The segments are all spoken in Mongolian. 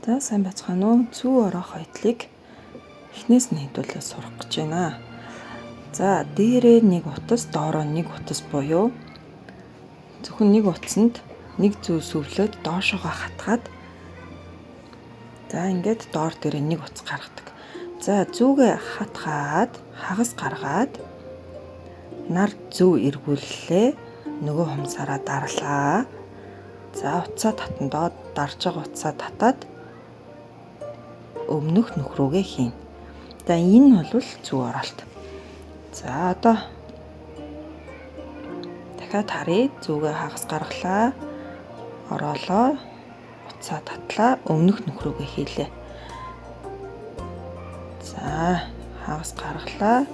За сайн байцгаана уу? Зүү орох хоёдлыг эхнээс нь хэдүүлээ сурах гэж байна. За дээрээ нэг утас, доороо нэг утас буюу зөвхөн нэг утасанд нэг зүү сүвлөөд доошоогоо хатгаад за ингээд доор дээрээ нэг утас гаргадаг. За зүүгээ хатгаад хагас гаргаад нар зүү эргүүллээ. Нөгөө хумсараа дарлаа. За утсаа татандоо дарж байгаа утсаа татаад өмнөх нөхрөөгээ хийн. За энэ бол зүү оролт. За одоо дахиад харъя. Зүүгээ хагас гаргалаа. Ороолоо. Утсаа татлаа. Өмнөх нөхрөөгээ хийлээ. За хагас гаргалаа.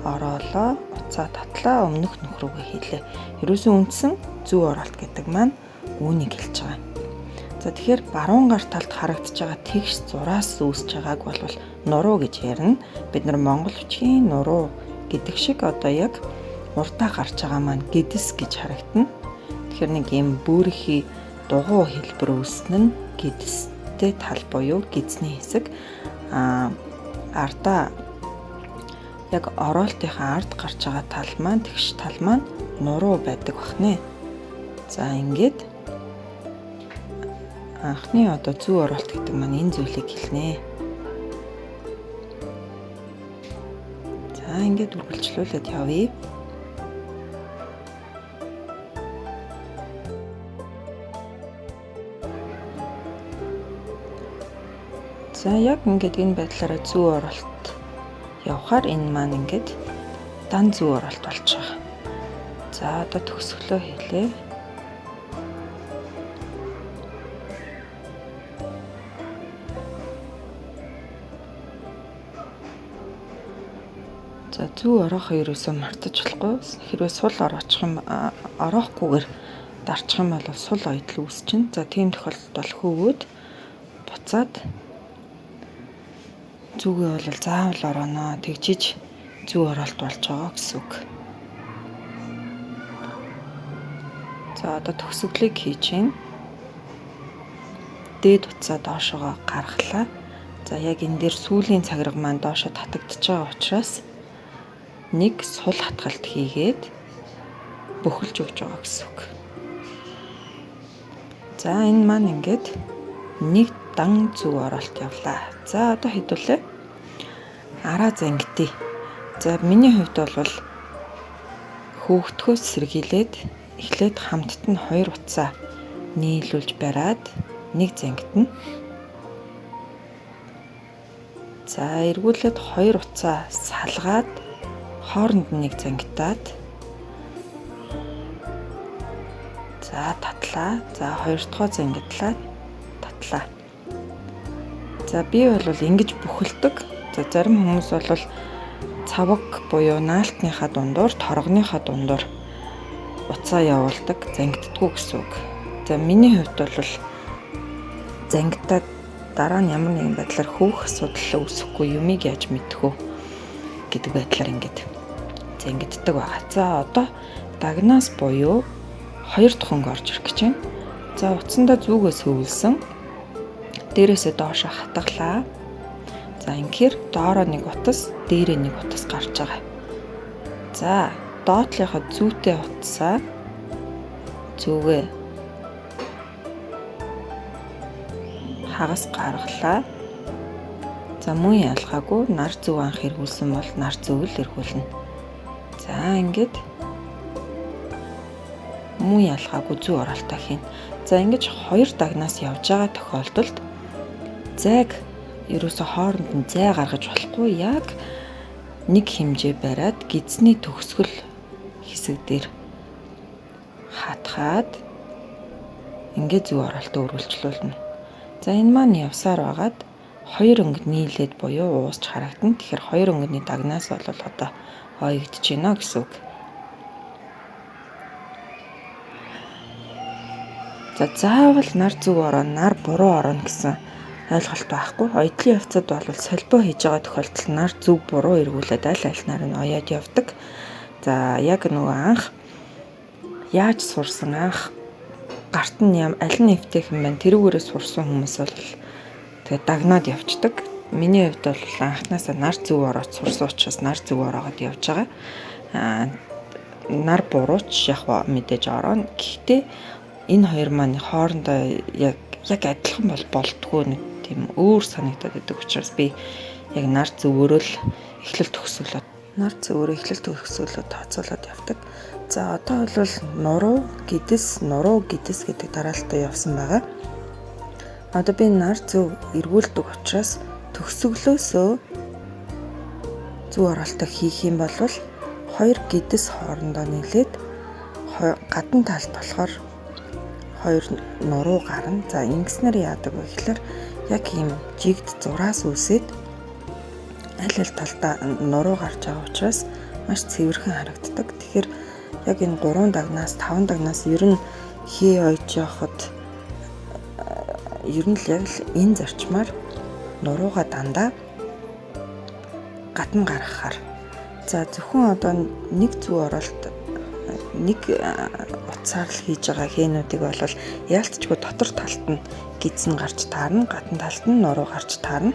Ороолоо. Утсаа татлаа. Өмнөх нөхрөөгээ хийлээ. Ерөөсөө үндсэн зүү оролт гэдэг маань үүнийг хэлж байгаа. За тэгэхээр баруун гар талд харагдаж байгаа тэгш зураас үүсэж байгааг бол нуруу гэж ярина. Бид нар монгол бичгийн нуруу гэдэг шиг одоо яг уртаа гарч байгаа маань гэдэс гэж харагдана. Тэгэхээр нэг юм бүрхий дугуй хэлбэр үүснэ нь гэдэстэй тал буюу гэзний хэсэг. Ардаа яг ороолтынхаа ард гарч байгаа тал маань тэгш тал маань нуруу байдаг бахнэ. За ингээд анхны одоо зүү оролт гэдэг маань энэ зүйлийг хэлнэ. За ингээд үргэлжлүүлээд явъя. За яг ингээд энэ байдлаараа зүү оролт явахаар энэ маань ингээд дан зүү оролт болж байгаа. За одоо төгсгөлөө хийлээ. За зүү орохоо ерөөсөө мартаж болохгүй. Хэрвээ сул ороохгүйгээр дарчих юм бол сул оёдл үүсчин. За тийм тохиолдолд бол хөвөөд буцаад зүүгээ бол заавал орооно. Тэгжиж зүү оролт болж байгаа гэсэн үг. За одоо төгсгөлийг хийж гин. Дээд утсаа доошоогоо гаргалаа. За яг энэ дээр сүүлийн цагирга маань доошоо татагдчихж байгаа учраас нэг сул хатгалт хийгээд бөхөлж өгч байгаа гэсэн үг. За энэ маань ингээд нэг дан зүү оролт явлаа. За одоо хэдүүлээ. Араа зангидъя. За миний хувьд бол хөөгтгөөс сэргийлээд эхлээд хамтд нь 2 утсаа нийлүүлж бариад нэг зангидна. За эргүүлээд 2 утсаа салгаад хооронд нь нэг зангидаад за татлаа. За 2 дахь зангидлаа татлаа. За би бол ингэж бөхөлдөг. За зарим хүмүүс бол цаваг буюу наалтныхаа дундуур, торгоныхаа дундуур утсаа явуулдаг, зангиддаггүй гэсэн үг. За миний хувьд бол зангидаад дараа нь ямар нэгэн байдлаар хөөх асуудал үүсэхгүй юмыг яаж мэдэх вэ гэдэг байдлаар ингэж зангиддаг байгаа. За одоо дагнаас буюу 2 дахь хоног орж ирэх гэж байна. За утсандаа зүүгээс хөвөлсөн. Дээрээсээ доошоо хатгалаа. За инхээр доороо нэг утас, дээрээ нэг утас гарч байгаа. За доотлынхаа зүүтэй утсаа зүүгээ хагас гаргалаа. За мөн ялгаагүй нар зүү анх эргүүлсэн бол нар зүүг л эргүүлнэ. За ингээд мөн ялгаагүй зүү оролтоо хийн. За ингэж 2 дагнаас явж байгаа тохиолдолд зайг ерөөсө хооронд нь зай гаргаж болохгүй. Яг нэг хэмжээ бариад гидсний төгсгөл хэсэг дээр хатгаад ингээд зүү оролтоо үргэлжлүүлнэ. За энэ маань явсаар байгаад 2 өнгө нийлээд буюу уусч харагдана. Тэгэхээр 2 өнгөний дагнаас бол одоо оёгдож байна гэсэн үг. За заавал нар зүг ороо, нар буруу ороо гэсэн ойлголт байхгүй. Оёдлын явцад бол солбоо хийж байгаа тохиолдолд нар зүг буруу эргүүлээд аль альнаар нь оёод явдаг. За яг нөгөө анх яаж сурсан, анх гарт нь аль нь эвтэйхэн байна тэрүүгээрээ сурсан хүмүүс бол тэгээд дагнаад явцдаг. Миний хувьд бол анхнаасаа нар зөв ороод сурсан учраас нар зөв ороод явж байгаа. Нар бурууч яг мэдээж ороо. Гэхдээ энэ хоёр маань хоорондоо яг адилхан болтгоо нэг тийм өөр санагдаад байдаг учраас би яг нар зөвөөрөө л эхлэл төгсгөлөө тооцоолоод явдаг. За одоо бол нуруу гидс гэдэг дараалтаа явсан байгаа. Одоо би нар зөв эргүүлдэг учраас төгсгөлөөсөө зөв оролтоо хийх юм бол хоёр гидс хоорондоо нийлээд гадна талд болохоор хоёр нуруу гарна. За ингэснээр яадаг вэ гэхээр яг ийм жигд зураас үсээд аль талдаа нуруу гарч байгаа учраас маш цэвэрхэн харагддаг. Тэгэхээр яг энэ 3 дагнаас 5 дагнаас ер нь хий ойж явахад ер нь л яг энэ зарчмаар нурууга дандаа гадна гаргахаар. За зөвхөн одоо нэг зөв оролт нэг утсаар л хийж байгаа хээнүүдийг бол яалтчгүй дотор талд нь гидсэн гарч таарна, гадна талд нь нуруу гарч таарна.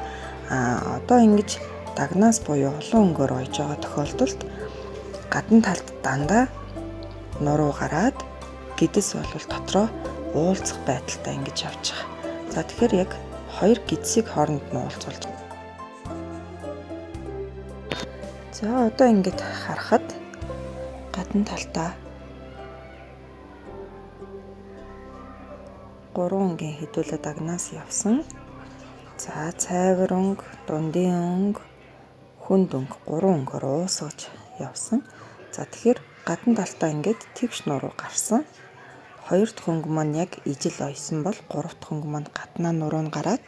Одоо ингэж дагнаас буюу олон өнгөөр ойж байгаа тохиолдолд гадна талд дандаа нуруу гараад гидс бол дотроо уулзах байдалтай ингэж явж байгаа. За тэгэхээр яг хоёр гидсийг хооронд нь уулзуулж. За одоо ингэж харахад гадна талдаа 3 өнгийн хэдүүлээ дагнаас явсан. За цайвар өнгө, дундын өнгө, хүнд өнгө 3 өнгөөр уусгаж явсан. За тэгэхээр гадна талдаа ингээд тэгш нуруу гарсан. 2 дахь өнгө маань яг ижил ойсон бол 3 дахь өнгө маань гаднаа нуруу нь гараад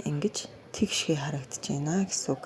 ингэж тэгшгээ харагдаж байна гэсэн үг.